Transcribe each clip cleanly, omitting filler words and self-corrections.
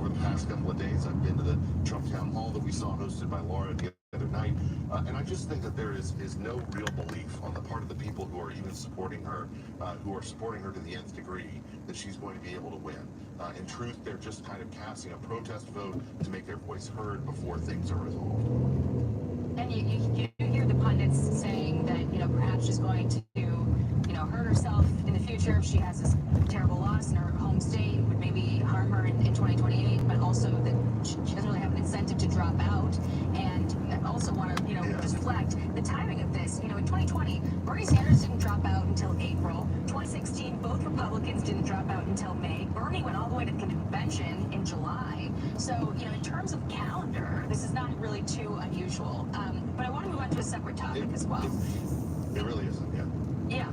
over the past couple of days. I've been to the Trump town hall that we saw hosted by Laura the other night, and I just think that there is no real belief on the part of the people who are even supporting her, to the nth degree, that she's going to be able to win. In truth, they're just kind of casting a protest vote to make their voice heard before things are resolved. And you hear the pundits saying that, perhaps she's going to, hurt herself in the future if she has this terrible loss in her home state, would maybe harm her in 2028, but also that she doesn't really have an incentive to drop out. And I also want to, just reflect the timing of this. In 2020, Bernie Sanders didn't drop out until April. 2016, both Republicans didn't drop out until May. Bernie went all the way to the convention in July. So, in terms of calendar, this is not really too unusual. But I want to move on to a separate topic as well. It really isn't, yeah. Yeah,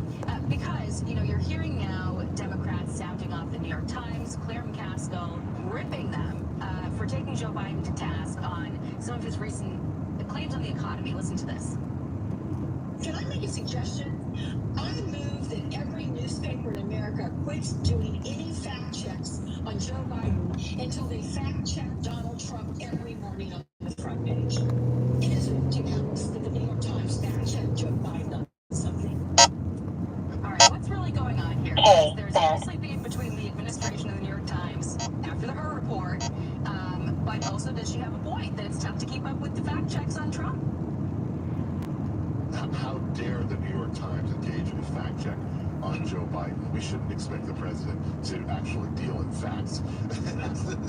because, you're hearing now Democrats sounding off the New York Times, Claire McCaskill, ripping them for taking Joe Biden to task on some of his recent claims on the economy. Listen to this. Can I make a suggestion? I move that every newspaper in America quits doing any fact checks on Joe Biden until they fact check Donald Trump every morning on the front page. It is ridiculous that the New York Times fact checked Joe Biden on something. All right, what's really going on here? Because there's obviously beef between the administration and the New York Times after the Her report, but also does she have a point that it's tough to keep up with the fact checks on Trump? How dare the New York Times engage in a fact check on Joe Biden? We shouldn't expect the president to actually deal in facts.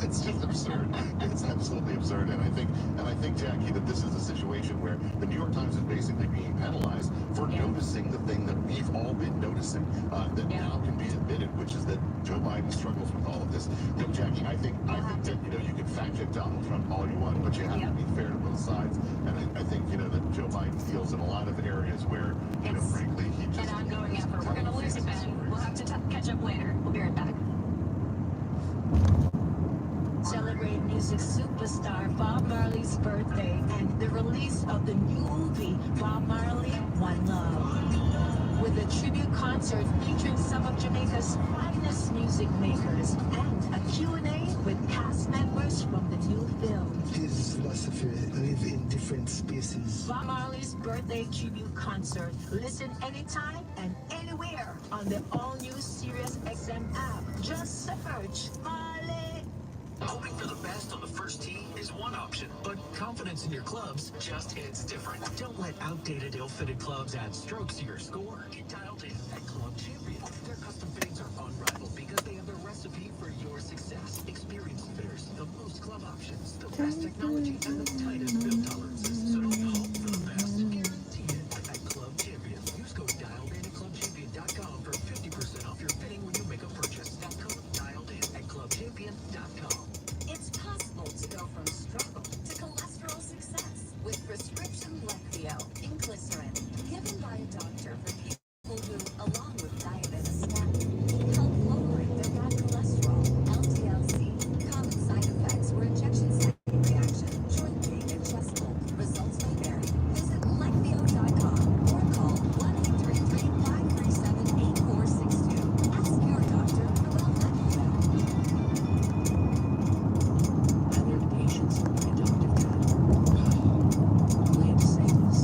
It's just absurd. It's absolutely absurd. And I think, Jackie, that this is a situation where the New York Times is basically being penalized for noticing the thing that we've all been noticing that now can be admitted, which is that Joe Biden struggles with all of this. Jackie, I think that you can fact check Donald Trump all you want, but you have to be fair to both sides. And I think that Joe Biden deals in a lot of areas where frankly he just an ongoing effort. We're going to lose it, Ben. We'll have to catch up later. We'll be right back. Celebrate music superstar Bob Marley's birthday and the release of the new movie Bob Marley, One Love, with a tribute concert featuring some of Jamaica's finest music makers and a Q&A with cast members from the new film. His philosophy, live in different spaces. Bob Marley's birthday tribute concert. Listen anytime and anywhere on the all-new Sirius XM app. Just search Marley. Hoping for the best on the first tee is one option, but confidence in your clubs just hits different. Don't let outdated, ill-fitted clubs add strokes to your score. Get dialed in at Club Champion. Their custom fittings are unrivaled because they have the recipe for your success. Experienced fitters, the most club options, the best technology, and the tightest build tolerances. So don't hope for the best. Guarantee it at Club Champion. Use code dialed in at clubchampion.com for 50% off your fitting when you make a purchase. That code dialed in at clubchampion.com. It's possible to go from struggle to cholesterol success with prescription Leqvio inclisiran, given by a doctor for people who, along with diet and a statin, help lowering their bad cholesterol, LDL-C. Common side effects were injection site reaction, joint pain, and chest cold. Results may vary. Visit Leqvio.com or call 1-833-537-8462. Ask your doctor about Leqvio. Patients, I don't do that. We had to say this.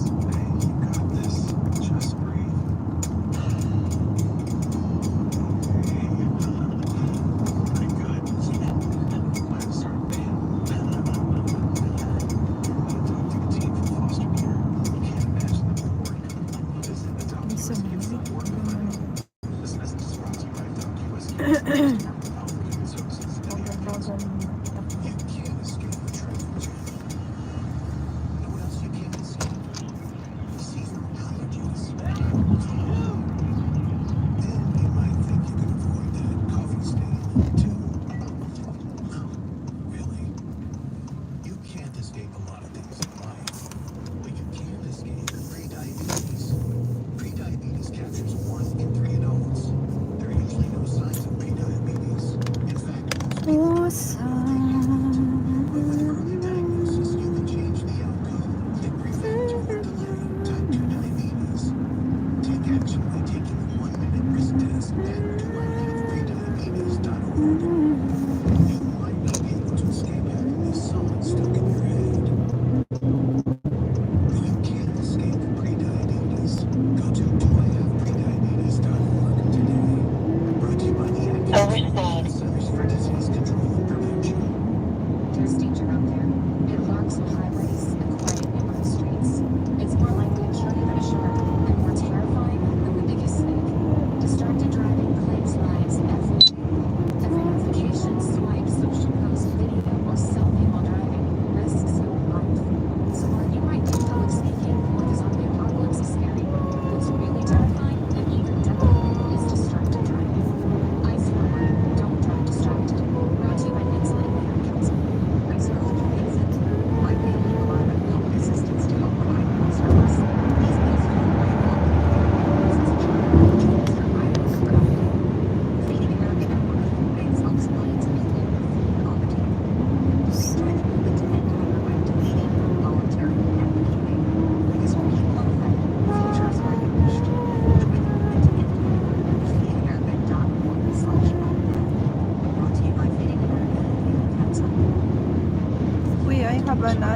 Haba na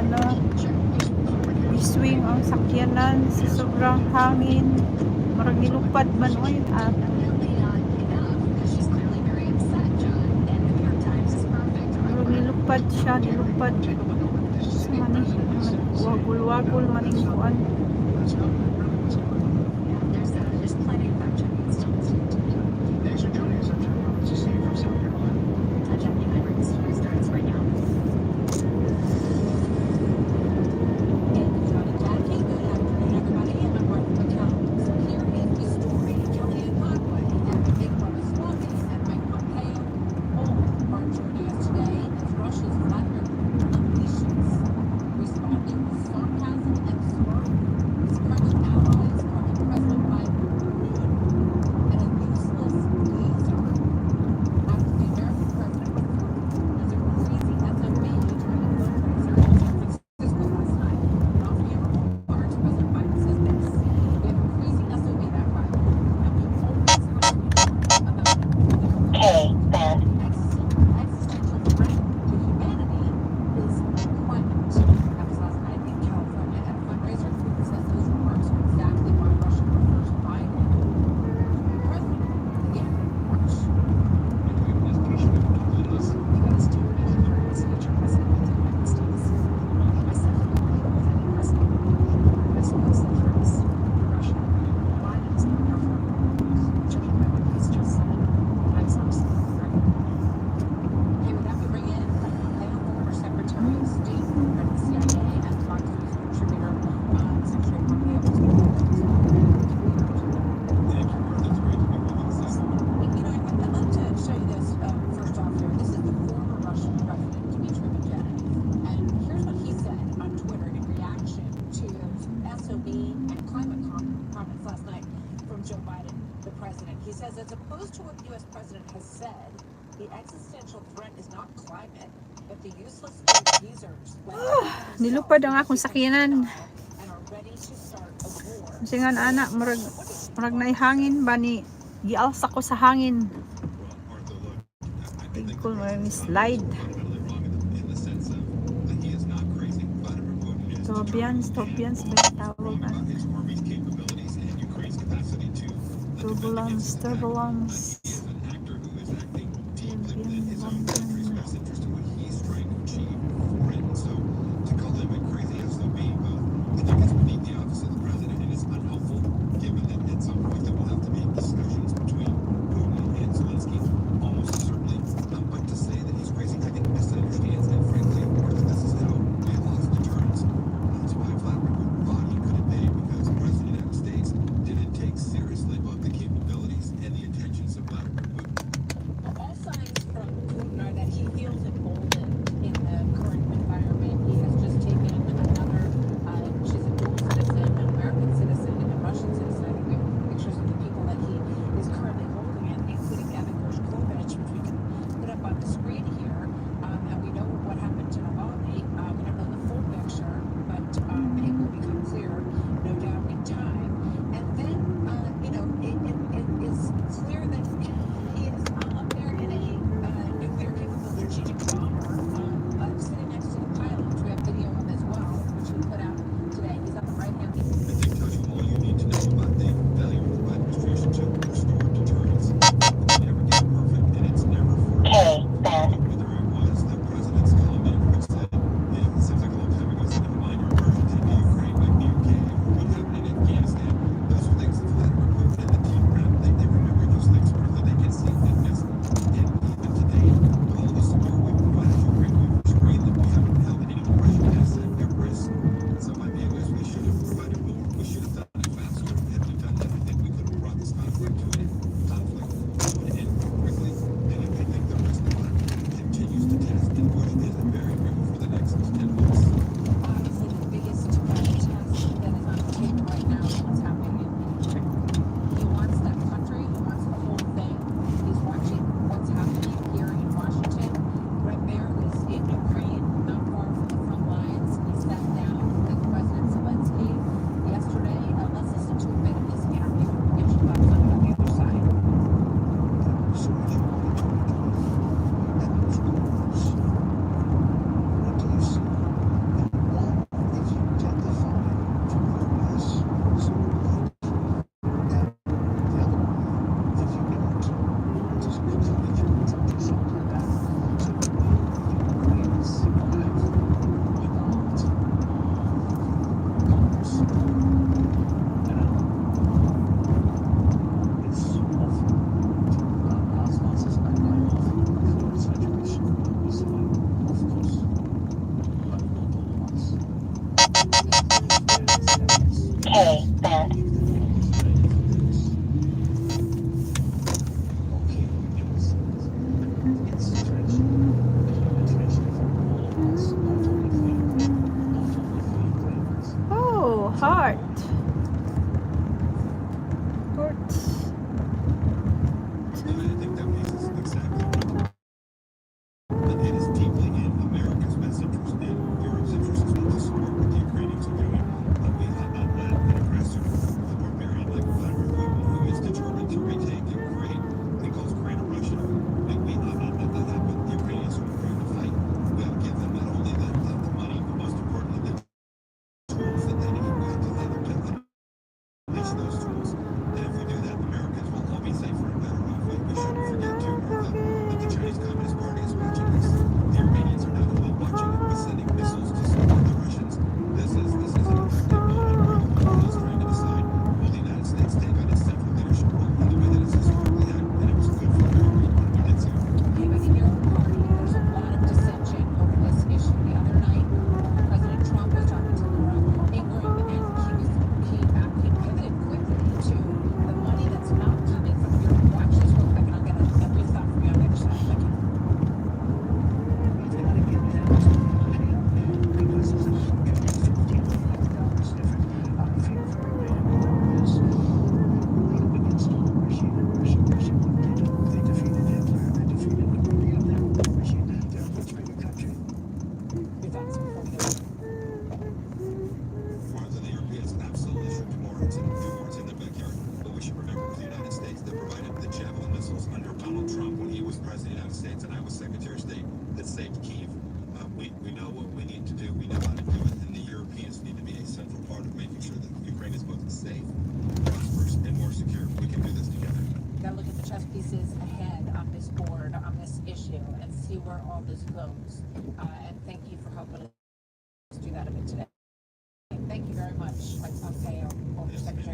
iswing ang sakyanan sa sobrang hangin. Marag nilupad man o yun at Definitely not enough because she's clearly very upset, John. And the New York Times is perfect. marag nilupad siya, nilupad sa manih wagul-wagul maning kuan. There's plenty of fact checking still. Thanks for joining us. I'm John Roberts. You see from South Carolina. Jackie Hybrids starts right now. Jackie, good afternoon, everybody. And I'm Martha McCown. So here is the story. Kellyanne Conway and Big Brother Sloppy and Mike Pompeo all are joining us today as Russia's Vladimir Putin responding with sarcasm and smirk. His Kremlin allies calling President Biden rude and a useless loser. After the American president performed as a crazy SOB during a fundraiser in San Francisco last night. And off camera remarks, President Biden says this: "We have a crazy SOB that Biden, and we always have to be about the existential threat to humanity is climate." That was last night in California at a fundraiser. Putin says those remarks are exactly why Russia prefers Biden to be president. Again, watch. You guys do have a signature president of the United States. Myself, president, as well as the threats to Russia. Biden is not therefore, judging by what he's just said, that is absolutely correct. Okay, with that, we bring in Mike Pompeo, former Secretary of State for the CIA and Fox News contributor. Secretary Pompeo, who's going to be with us today. Thank you, Martha. It's great to be with you this afternoon. You know, I'd like to show you this first off here. This is the former Russian President, Dmitry Medvedev. And here's what he said on Twitter in reaction to those SOB and climate comments last night from Joe Biden, the president. He says, as opposed to what the U.S. president has said, the existential threat is not climate, but the useless geezers like Nilupad ang akong sakyanan. and are ready to start a war. Singan anak murag naihangin ba ni gialsa ko sa hangin. Well, Martha, look, I think Tingkol mo yung slide. fundamentally wrong in the sense of that he is not crazy. Vladimir Putin is Tobians ba yung tawag wrong na? about his army's capabilities and Ukraine's capacity to Turbulence. He is an actor who is acting deeply within his own country's best interest in what he's trying to achieve for it. And so to call him a crazy SOB, well, I think it's beneath the office of the president and it's unhelpful, given that at some point there will have to be discussions between Putin and Zelensky, almost certainly. But to say that he's crazy, I think misunderstands, and frankly, Martha, this is how we have lost deterrence. That's why Vladimir Putin thought he could invade, because the president of the United States didn't take seriously both the capabilities and the intentions of Vladimir Putin.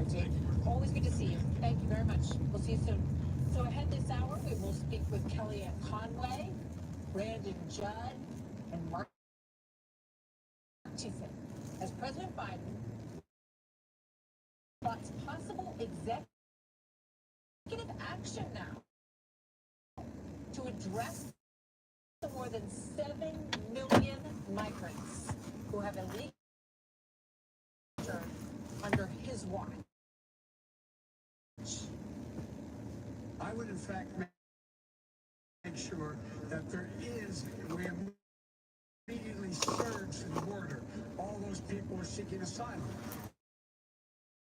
Deputy. Always good to see you. Thank you very much. We'll see you soon. So ahead this hour, we will speak with Kellyanne Conway, Brandon Judd, and Mark Thyssen. As President Biden thoughts possible executive action now to address the more than 7 million migrants who have illegal under his watch. I would, in fact, make sure that there is, we immediately surge to the border. All those people are seeking asylum.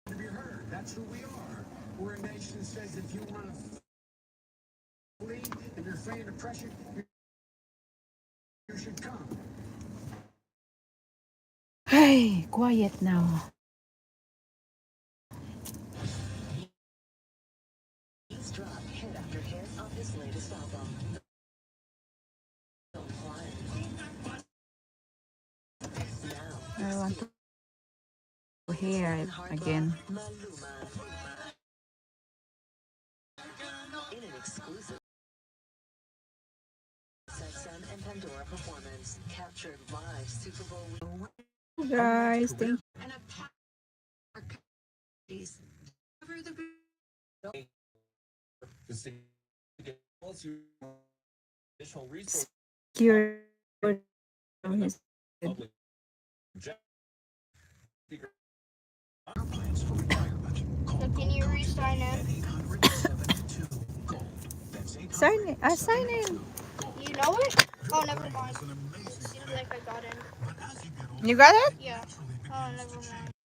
To be heard. That's who we are. We're a nation that says if you want to flee and you're afraid of pressure, you should come. Hey, quiet now. He's dropped hit after hit off his latest album. Don't climb. Now, I want to hear it again. Maluma. In an exclusive XM and Pandora performance, captured live Super Bowl week. Guys, thank And a pack cover the you. So can you re-sign in? Sign in. Sign in. You know it? Oh, never mind. It seems like I got in. You got it? Yeah. Oh, never mind.